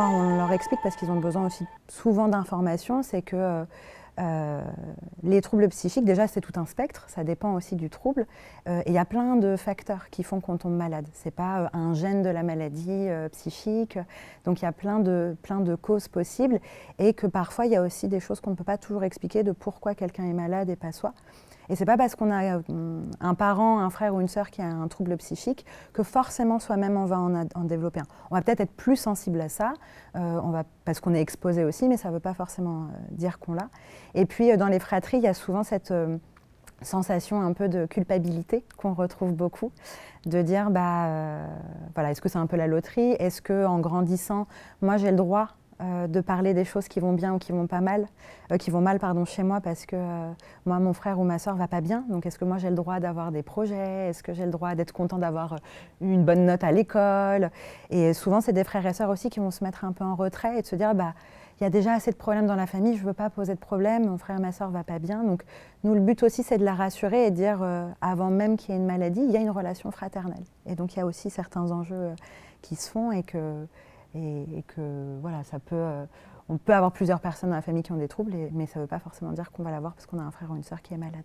on leur explique, parce qu'ils ont besoin aussi souvent d'informations, c'est que les troubles psychiques, déjà c'est tout un spectre, ça dépend aussi du trouble. Et il y a plein de facteurs qui font qu'on tombe malade. C'est pas un gène de la maladie psychique, donc il y a plein de causes possibles, et que parfois il y a aussi des choses qu'on ne peut pas toujours expliquer de pourquoi quelqu'un est malade et pas soi. Et c'est pas parce qu'on a un parent, un frère ou une sœur qui a un trouble psychique que forcément soi-même on va en développer un. On va peut-être être plus sensible à ça, parce qu'on est exposé aussi, mais ça ne veut pas forcément dire qu'on l'a. Et puis dans les fratries, il y a souvent cette sensation un peu de culpabilité qu'on retrouve beaucoup, de dire voilà, est-ce que c'est un peu la loterie? Est-ce qu'en grandissant, moi j'ai le droit de parler des choses qui vont bien ou qui vont pas mal, qui vont mal chez moi parce que moi, mon frère ou ma soeur va pas bien. Donc est-ce que moi j'ai le droit d'avoir des projets? Est-ce que j'ai le droit d'être content d'avoir eu une bonne note à l'école? Et souvent c'est des frères et sœurs aussi qui vont se mettre un peu en retrait et de se dire il y a déjà assez de problèmes dans la famille, je ne veux pas poser de problème, mon frère et ma soeur ne vont pas bien. Donc nous, le but aussi, c'est de la rassurer et de dire, avant même qu'il y ait une maladie, il y a une relation fraternelle. Et donc il y a aussi certains enjeux qui se font et que voilà, on peut avoir plusieurs personnes dans la famille qui ont des troubles, mais ça ne veut pas forcément dire qu'on va l'avoir parce qu'on a un frère ou une sœur qui est malade.